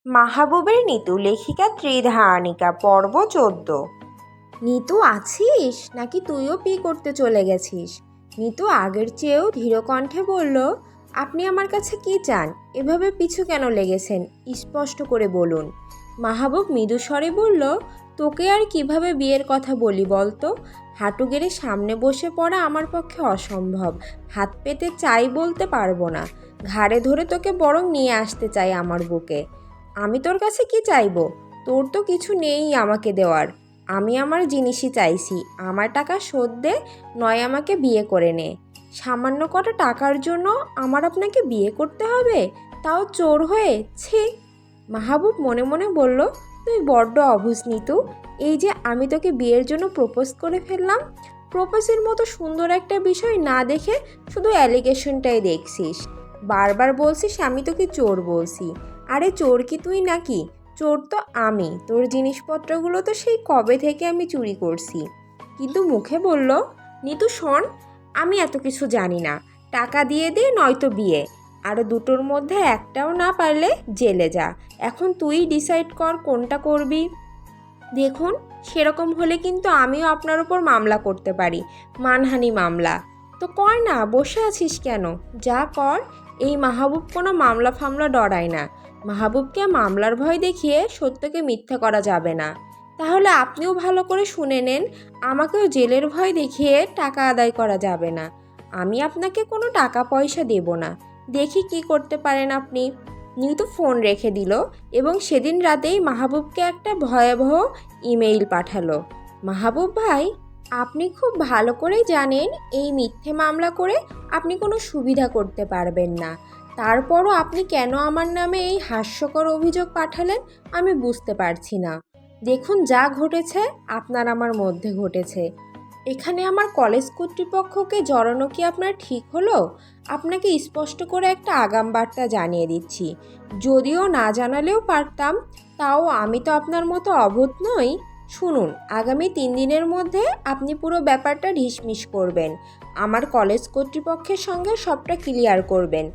মাহবুবের নিতু লেখিকা ত্রিধারণিকা পর্ব 14। নিতু আছিস নাকি তুইও পি করতে চলে গেছিস? নিতু আগের চেয়েও ধীর কণ্ঠে বলল, আপনি আমার কাছে কি চান? এভাবে পিছু কেন লেগেছেন? স্পষ্ট করে বলুন। মাহবুব মৃদু স্বরে বলল, তোকে আর কিভাবে বিয়ের কথা বলি বলতো? হাঁটু গেড়ে সামনে বসে পড়া আমার পক্ষে অসম্ভব। হাত পেতে চাই বলতে পারবো না। ঘাড়ে ধরে তোকে বরং নিয়ে আসতে চাই আমার বুকে। আমি তোর কাছে কি চাইবো? তোর তো কিছু নেই আমাকে দেওয়ার। আমি আমার জিনিসই চাইছি। আমার টাকা শোধ দে, নয় আমাকে বিয়ে করে নে। সামান্য কটা টাকার জন্য আমার আপনাকে বিয়ে করতে হবে, তাও চোর হয়ে? ছি! মাহবুব মনে মনে বলল, তুই বড্ড অবুঝ নিতু। এই যে আমি তোকে বিয়ের জন্য প্রপোজ করে ফেললাম, প্রপোজের মতো সুন্দর একটা বিষয় না দেখে শুধু অ্যালিগেশনটাই দেখছিস। বারবার বলছিস আমি তোকে চোর বলছি। আরে চোর কি তুই নাকি? চোর তো আমি। তোর জিনিসপত্রগুলো তো সেই কবে থেকে আমি চুরি করছি। কিন্তু মুখে বলল, নিতু শোন, আমি এত কিছু জানি না। টাকা দিয়ে দে নয়তো বিয়ে। আরও দুটোর মধ্যে একটাও না পারলে জেলে যা। এখন তুই ডিসাইড কর কোনটা করবি। দেখুন, সেরকম হলে কিন্তু আমিও আপনার উপর মামলা করতে পারি, মানহানি মামলা। তো কর না, বসে আছিস কেন? যা কর। এই মাহবুব কোনো মামলা ফামলা ডরায় না। মাহবুবকে মামলার ভয় দেখিয়ে সত্যকে মিথ্যা করা যাবে না। তাহলে আপনিও ভালো করে শুনে নেন, আমাকেও জেলের ভয় দেখিয়ে টাকা আদায় করা যাবে না। আমি আপনাকে কোনো টাকা পয়সা দেব না। দেখি কি করতে পারেন আপনি। নিতু ফোন রেখে দিল এবং সেদিন রাতেই মাহবুবকে একটা ভয়াবহ ইমেইল পাঠালো। মাহবুব ভাই, আপনি খুব ভালো করেই জানেন এই মিথ্যে মামলা করে আপনি কোনো সুবিধা করতে পারবেন না। তারপরও আপনি কেন আমার নামে এই হাস্যকর অভিযোগ পাঠালেন আমি বুঝতে পারছি না। দেখুন, যা ঘটেছে আপনার আমার মধ্যে ঘটেছে। এখানে আমার কলেজ কর্তৃপক্ষকে জড়ানো কি আপনার ঠিক হলো? আপনাকে স্পষ্ট করে একটা আগাম বার্তা জানিয়ে দিচ্ছি। যদিও না জানালেও পারতাম, তাও আমি তো আপনার মতো অভূত নই। শুনুন, আগামী 3 দিনের মধ্যে আপনি পুরো ব্যাপারটা ঢিসমিস করবেন। আমার কলেজ কর্তৃপক্ষের সঙ্গে সবটা ক্লিয়ার করবেন।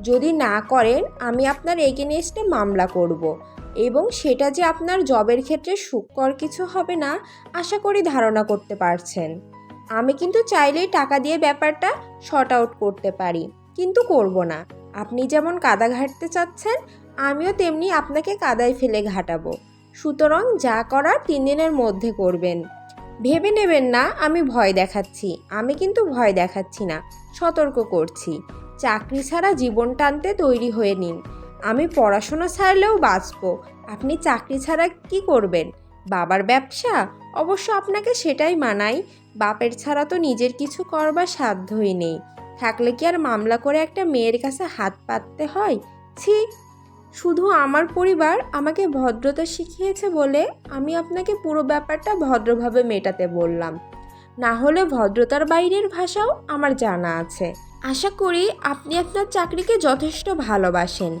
যদি না করেন আমি আপনার এগেনস্টে মামলা করব। এবং সেটা যে আপনার জবের ক্ষেত্রে সুখকর কিছু হবে না, আশা করি ধারণা করতে পারছেন। আমি কিন্তু চাইলেই টাকা দিয়ে ব্যাপারটা শর্ট আউট করতে পারি, কিন্তু করব না। আপনি যেমন কাদা ঘাঁটতে চাচ্ছেন, আমিও তেমনি আপনাকে কাদায় ফেলে ঘাটাবো। সুতরাং যা করার 3 দিনের মধ্যে করবেন। ভেবে নেবেন না আমি ভয় দেখাচ্ছি। আমি কিন্তু ভয় দেখাচ্ছি না, সতর্ক করছি। চাকরি ছাড়া জীবন টানতে তৈরি হয়ে নিন। আমি পড়াশোনা ছাড়লেও বাঁচব। আপনি চাকরি ছাড়া কি করবেন? বাবার ব্যবসা? অবশ্য আপনাকে সেটাই মানায়। বাপের ছাড়া তো নিজের কিছু করবার সাধ্যই নেই। থাকলে কি আর মামলা করে একটা মেয়ের কাছে হাত পাততে হয়? ছি! শুধু আমার পরিবার আমাকে ভদ্রতা শিখিয়েছে বলে আমি আপনাকে পুরো ব্যাপারটা ভদ্রভাবে মেটাতে বললাম। না হলে ভদ্রতার বাইরের ভাষাও আমার জানা আছে। আশা করি আপনি আপনার চাকরিকে যথেষ্ট ভালোবাসেন।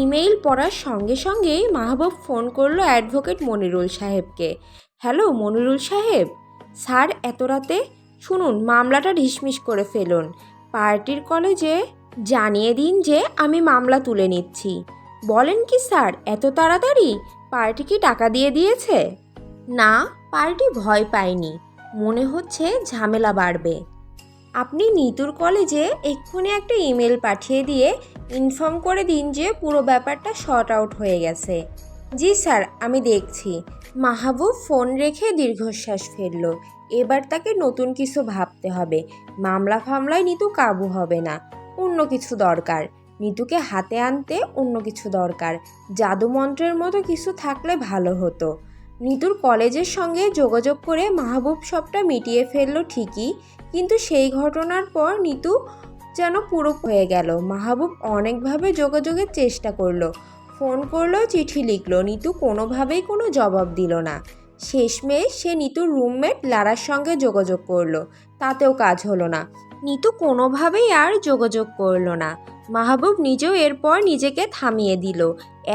ইমেইল পড়ার সঙ্গে সঙ্গেই মাহবুব ফোন করলো অ্যাডভোকেট মনিরুল সাহেবকে। হ্যালো মনিরুল সাহেব। স্যার, এত রাতে? শুনুন, মামলাটা ঢিসমিস করে ফেলুন। পার্টির কলেজে জানিয়ে দিন যে আমি মামলা তুলে নিচ্ছি। বলেন কি স্যার, এত তাড়াতাড়ি? পার্টি কি টাকা দিয়ে দিয়েছে? না, পার্টি ভয় পায়নি। মনে হচ্ছে ঝামেলা বাড়বে। আপনি নিতুর কলেজে এক্ষুনি একটা ইমেল পাঠিয়ে দিয়ে ইনফর্ম করে দিন যে পুরো ব্যাপারটা শর্ট আউট হয়ে গেছে। জি স্যার, আমি দেখছি। মাহবুব ফোন রেখে দীর্ঘশ্বাস ফেলল। এবার তাকে নতুন কিছু ভাবতে হবে। মামলা ফামলায় নিতু কাবু হবে না। অন্য কিছু দরকার। নিতুকে হাতে আনতে অন্য কিছু দরকার। জাদুমন্ত্রের মতো কিছু থাকলে ভালো হতো। নিতুর কলেজের সঙ্গে যোগাযোগ করে মাহবুব সবটা মিটিয়ে ফেললো ঠিকই, কিন্তু সেই ঘটনার পর নিতু যেন পুরো হয়ে গেল। মাহবুব অনেকভাবে যোগাযোগের চেষ্টা করলো, ফোন করলো, চিঠি লিখলো, নিতু কোনোভাবেই কোনো জবাব দিল না। শেষমেশ সে নিতুর রুমমেট লারার সঙ্গে যোগাযোগ করলো, তাতেও কাজ হলো না। নিতু কোনোভাবেই আর যোগাযোগ করলো না। মাহবুব নিজেও এরপর নিজেকে থামিয়ে দিল।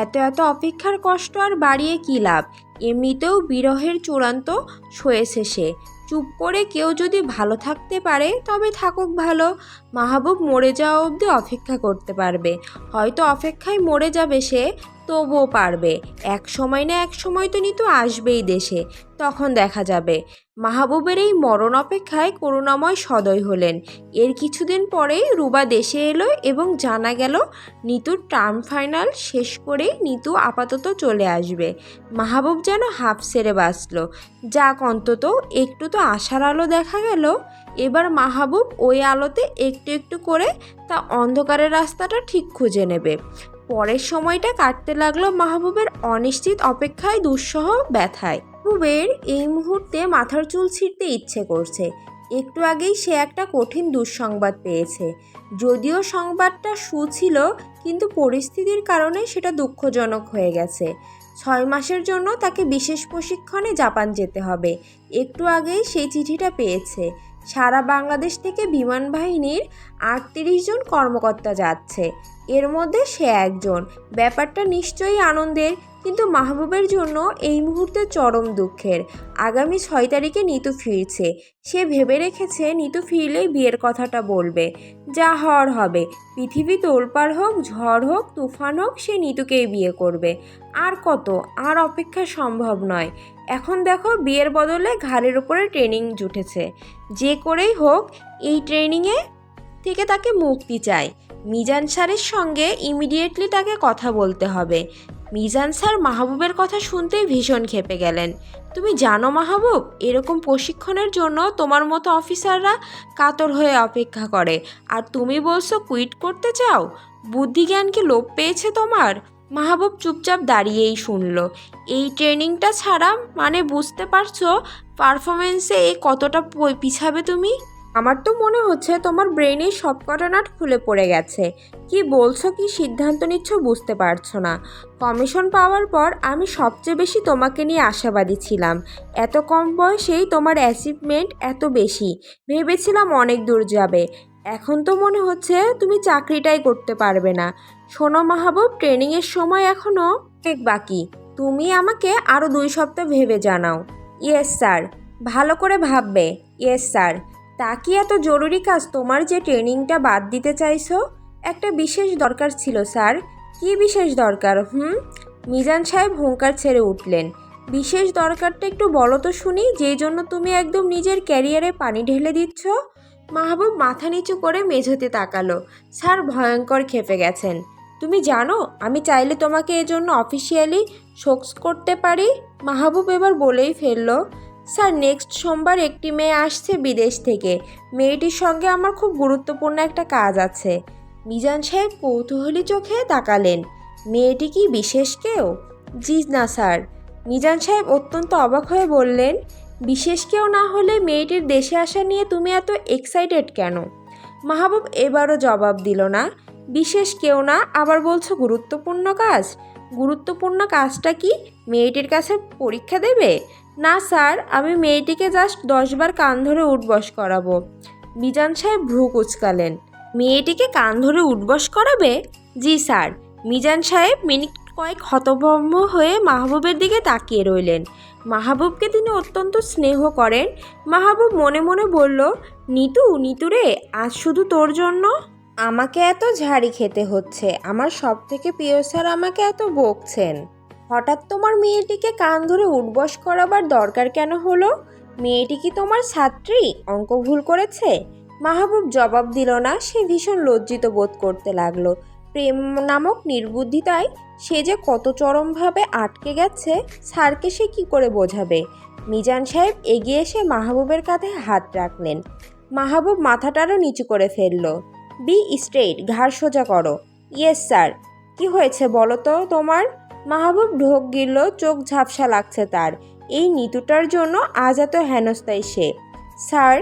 এত এত অপেক্ষার কষ্ট আর বাড়িয়ে কী লাভ? এমনিতেও বিরহের চূড়ান্ত ছুঁয়েছে সে। চুপ করে কেউ যদি ভালো থাকতে পারে তবে থাকুক ভালো। মাহবুব মরে যাওয়া অবধি অপেক্ষা করতে পারবে। হয়তো অপেক্ষায় মরে যাবে সে, তবুও পারবে। এক সময় না এক সময় তো নিতু আসবেই দেশে, তখন দেখা যাবে। মাহবুবের এই মরণ অপেক্ষায় করুণাময় সদয় হলেন। এর কিছুদিন পরেই রুবা দেশে এলো এবং জানা গেল নিতুর টার্ম ফাইনাল শেষ করেই নিতু আপাতত চলে আসবে। মাহবুব যেন হাঁফ ছেড়ে বাঁচল। যাক, অন্তত একটু তো আশার আলো দেখা গেল। এবার মাহবুব ওই আলোতে একটু একটু করে তা অন্ধকারের রাস্তাটা ঠিক খুঁজে নেবে। পরের সময়টা কাটতে লাগলো মাহবুবের অনিশ্চিত অপেক্ষায়, দুঃসহ ব্যথায়। মাহবুবের এই মুহূর্তে মাথার চুল ছিঁড়তে ইচ্ছে করছে। একটু আগেই সে একটা কঠিন দুঃসংবাদ পেয়েছে। যদিও সংবাদটা ছিল, কিন্তু পরিস্থিতির কারণে সেটা দুঃখজনক হয়ে গেছে। 6 মাসের জন্য তাকে বিশেষ প্রশিক্ষণে জাপান যেতে হবে। একটু আগেই সেই চিঠিটা পেয়েছে। সারা বাংলাদেশ থেকে বিমান বাহিনীর 38 জন কর্মকর্তা যাচ্ছে, এর মধ্যে সে একজন। ব্যাপারটা নিশ্চয়ই আনন্দের, কিন্তু মাহবুবের জন্য এই মুহূর্তে চরম দুঃখের। আগামী 6 তারিখে নিতু ফিরছে। সে ভেবে রেখেছে নিতু ফিরলেই বিয়ের কথাটা বলবে। যা হওয়ার হবে, পৃথিবী তোলপাড় হোক, ঝড় হোক, তুফান হোক, সে নিতুকেই বিয়ে করবে। আর কত, আর অপেক্ষা সম্ভব নয়। এখন দেখো, বিয়ের বদলে ঘাড়ের উপরে ট্রেনিং জুটেছে। যে করেই হোক এই ট্রেনিংয়ে থেকে তাকে মুক্তি চাই। মিজান স্যারের সঙ্গে ইমিডিয়েটলি তাকে কথা বলতে হবে। মিজান স্যার মাহবুবের কথা শুনতেই ভীষণ ক্ষেপে গেলেন। তুমি জানো মাহবুব, এরকম প্রশিক্ষণের জন্য তোমার মতো অফিসাররা কাতর হয়ে অপেক্ষা করে, আর তুমি বলছো কুইট করতে চাও? বুদ্ধিজ্ঞান কি লোপ পেয়েছে তোমার? মাহবুব চুপচাপ দাঁড়িয়েই শুনল। এই ট্রেনিংটা ছাড়া মানে বুঝতে পারছো পারফরমেন্সে কতটা পিছাবে তুমি? আমার তো মনে হচ্ছে তোমার ব্রেনের সবকটা নাট খুলে পড়ে গেছে। কি বলছো, কি সিদ্ধান্ত নিচ্ছ বুঝতে পারছো না। কমিশন পাওয়ার পর আমি সবচেয়ে বেশি তোমাকে নিয়ে আশাবাদী ছিলাম। এত কম বয়সেই তোমার অ্যাচিভমেন্ট এত বেশি, ভেবেছিলাম অনেক দূর যাবে। এখন তো মনে হচ্ছে তুমি চাকরিটাই করতে পারবে না। শোনো মাহবুব, ট্রেনিংয়ের সময় এখনও অনেক বাকি। তুমি আমাকে আরও 2 সপ্তাহ ভেবে জানাও। Yes sir. ভালো করে ভাববে। Yes sir. তা কি এত জরুরি কাজ তোমার যে ট্রেনিংটা বাদ দিতে চাইছো? একটা বিশেষ দরকার ছিল স্যার। কি বিশেষ দরকার? মিজান সাহেব হুঙ্কার ছেড়ে উঠলেন। বিশেষ দরকারটা একটু বলো তো শুনি, যেই জন্য তুমি একদম নিজের ক্যারিয়ারে পানি ঢেলে দিচ্ছ। মাহবুব মাথা নিচু করে মেঝেতে তাকালো। স্যার ভয়ঙ্কর ক্ষেপে গেছেন। তুমি জানো আমি চাইলে তোমাকে এজন্য অফিসিয়ালি শোকস করতে পারি। মাহবুব এবার বলেই ফেললো, স্যার নেক্সট সোমবার একটি মেয়ে আসছে বিদেশ থেকে। মেয়েটির সঙ্গে আমার খুব গুরুত্বপূর্ণ একটা কাজ আছে। মিজান সাহেব কৌতূহলী চোখে তাকালেন। মেয়েটি কি বিশেষ কেউ? জি না স্যার। মিজান সাহেব অত্যন্ত অবাক হয়ে বললেন, বিশেষ কেউ না হলে মেয়েটির দেশে আসা নিয়ে তুমি এত এক্সাইটেড কেন? মাহবুব এবারও জবাব দিল না। বিশেষ কেউ না, আবার বলছো গুরুত্বপূর্ণ কাজ। গুরুত্বপূর্ণ কাজটা কি? মেয়েটির কাছে পরীক্ষা দেবে? না স্যার, আমি মেয়েটিকে জাস্ট 10 বার কান ধরে উঠবস করাবো। মিজান সাহেব ভ্রু কুঁচকালেন। মেয়েটিকে কান ধরে উঠবস করাবে? জি স্যার। মিজান সাহেব মিনিট কয়েক হতভম্ব হয়ে মাহবুবের দিকে তাকিয়ে রইলেন। মাহবুবকে তিনি অত্যন্ত স্নেহ করেন। মাহবুব মনে মনে বলল, নিতু রে, আজ শুধু তোর জন্য আমাকে এত ঝাড়ি খেতে হচ্ছে। আমার সব থেকে প্রিয় স্যার আমাকে এত বকছেন। হঠাৎ তোমার মেয়েটিকে কান ধরে উঠবস করাবার দরকার কেন হলো? মেয়েটি কি তোমার ছাত্রী? অঙ্ক ভুল করেছে? মাহবুব জবাব দিল না। সে ভীষণ লজ্জিত বোধ করতে লাগলো। প্রেম নামক নির্বুদ্ধিতায় সে যে কত চরমভাবে আটকে গেছে, স্যারকে সে কি করে বোঝাবে? মিজান সাহেব এগিয়ে এসে মাহবুবের কাঁধে হাত রাখলেন। মাহবুব মাথাটারও নিচু করে ফেলল। বি স্ট্রেইট, ঘাড় সোজা করো। Yes sir. কি হয়েছে বলো তো তোমার? মাহবুব ঢোক গিলল, চোখ ঝাপসা লাগছে তার। এই নিতুটার জন্য আজ এত হেনস্থায় সে। স্যার,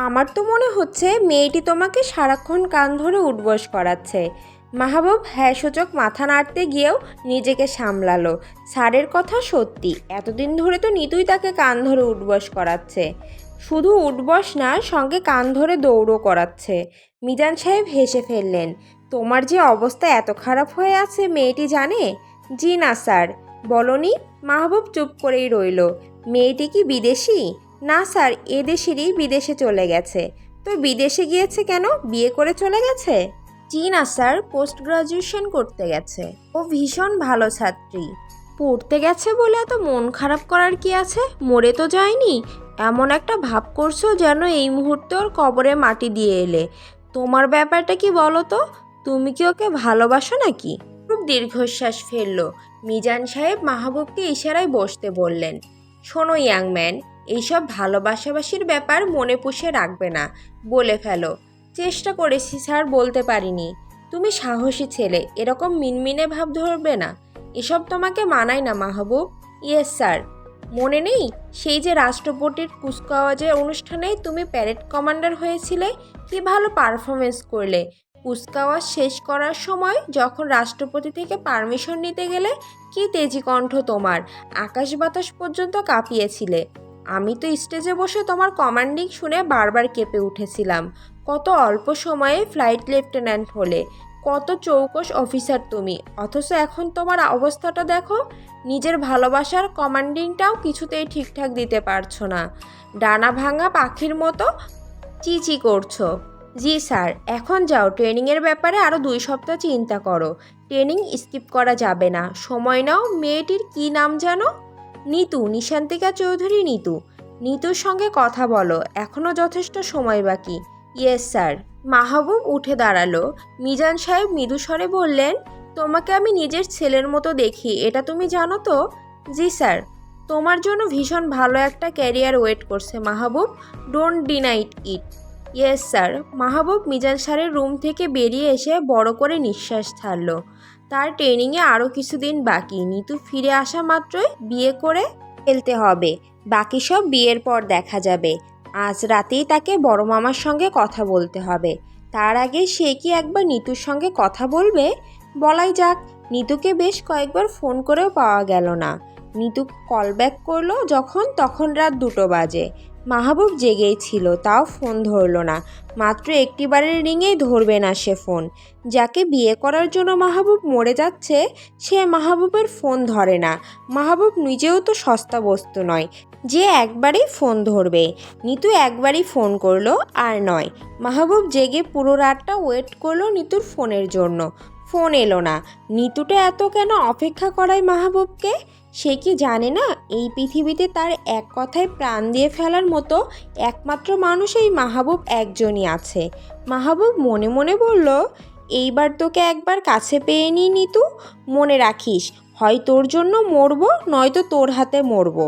আমার তো মনে হচ্ছে মেয়েটি তোমাকে সারাক্ষণ কান ধরে উঠবস করাচ্ছে। মাহবুব হ্যাঁ সূচক মাথা নাড়তে গিয়েও নিজেকে সামলালো। স্যারের কথা সত্যি, এতদিন ধরে তো নিতুই তাকে কান ধরে উঠবস করাচ্ছে। শুধু উঠবস না, সঙ্গে কান ধরে দৌড়ও করাচ্ছে। মিজান সাহেব হেসে ফেললেন। তোমার যে অবস্থা এত খারাপ হয়ে আছে মেয়েটি জানে? জি না স্যার। বলনি? মাহবুব চুপ করেই রইল। মেয়েটি কি বিদেশি? না স্যার, এদেশেরই বিদেশে চলে গেছে। তো বিদেশে গিয়েছে কেন? বিয়ে করে চলে গেছে? জি না স্যার, পোস্ট গ্রাজুয়েশন করতে গেছে। ও ভীষণ ভালো ছাত্রী। পড়তে গেছে বলে এত মন খারাপ করার কি আছে? মরে তো যায়নি। এমন একটা ভাব করছো যেন এই মুহূর্তে ওর কবরে মাটি দিয়ে এলে। তোমার ব্যাপারটা কি বলো তো? তুমি কি ওকে ভালোবাসো নাকি? খুব দীর্ঘশ্বাস ফেলল। মিজান সাহেব মাহবুবকে ইশারায় বসতে বললেন। শোনো ইয়াংম্যান, এইসব ভালোবাসাবাসির ব্যাপার মনে পুষে রাখবে না, বলে ফেলো। চেষ্টা করেছি স্যার, বলতে পারিনি। তুমি সাহসী ছেলে, এরকম মিনমিনে ভাব ধরবে না। এসব তোমাকে মানায় না মাহবুব। Yes sir. মনে নেই সেই যে রাষ্ট্রপতির কুচকাওয়াজের অনুষ্ঠানে তুমি প্যারেড কমান্ডার হয়েছিলে? কি ভালো পারফরমেন্স করলে। কুচকাওয়াজ শেষ করার সময় যখন রাষ্ট্রপতি থেকে পারমিশন নিতে গেলে কি তেজি কণ্ঠ তোমার, আকাশ বাতাস পর্যন্ত কাঁপিয়েছিলে। আমি তো স্টেজে বসে তোমার কমান্ডিং শুনে বারবার কেঁপে উঠেছিলাম। কত অল্প সময়ে ফ্লাইট লেফটেন্যান্ট হলে, কত চৌকস অফিসার তুমি, অথচ এখন তোমার অবস্থাটা দেখো। নিজের ভালোবাসার কমান্ডিংটাও কিছুতেই ঠিকঠাক দিতে পারছো না। ডানা ভাঙা পাখির মতো চিচি করছো। জি স্যার, এখন যাও, ট্রেনিংয়ের ব্যাপারে আরও 2 সপ্তাহ চিন্তা করো। ট্রেনিং স্কিপ করা যাবে না। সময় নাও। মেয়েটির কি নাম জানো? নিতু, নিশান্তিকা চৌধুরী নিতু। নিতুর সঙ্গে কথা বলো, এখনও যথেষ্ট সময় বাকি। Yes sir. মাহবুব উঠে দাঁড়ালো। মিজান সাহেব মৃদু স্বরে বললেন, তোমাকে আমি নিজের ছেলের মতো দেখি, এটা তুমি জানো তো? জি স্যার। তোমার জন্য ভীষণ ভালো একটা ক্যারিয়ার ওয়েট করছে Mahbub, don't deny it. Yes sir. Mahbub Mizan স্যারের রুম থেকে বেরিয়ে এসে বড় করে নিঃশ্বাস ছাড়ল। তার ট্রেনিংয়ে আরও কিছুদিন বাকি। নিতু ফিরে আসা মাত্রই বিয়ে করে ফেলতে হবে। বাকি সব বিয়ের পর দেখা যাবে। আজ রাতেই তাকে বড় মামার সঙ্গে কথা বলতে হবে। তার আগে সে কি একবার নিতুর সঙ্গে কথা বলবে? বলাই যাক। নিতুকে বেশ কয়েকবার ফোন করেও পাওয়া গেল না। নিতু কল ব্যাক করলো যখন, তখন রাত 2টো বাজে। মাহবুব জেগেই ছিল, তাও ফোন ধরল না। মাত্র একটিবারের রিংয়েই ধরবে না সে ফোন। যাকে বিয়ে করার জন্য মাহবুব মরে যাচ্ছে, সে মাহবুবের ফোন ধরে না। মাহবুব নিজেও তো সস্তা বস্তু নয় যে একবারই ফোন ধরবে। নিতু একবারই ফোন করলো, আর নয়। মাহবুব জেগে পুরো রাতটা ওয়েট করলো নিতুর ফোনের জন্য। ফোন এলো না। নিতুটা এত কেন অপেক্ষা করায় মাহবুবকে? সে কি জানে না এই পৃথিবীতে তার এক কথায় প্রাণ দিয়ে ফেলার মতো একমাত্র মানুষ এই মাহবুব একজনই আছে? মাহবুব মনে মনে বলল, এইবার তোকে একবার কাছে পেয়ে নি নিতু। মনে রাখিস, হয় তোর জন্য মরবো, নয়তো তোর হাতে মরবো।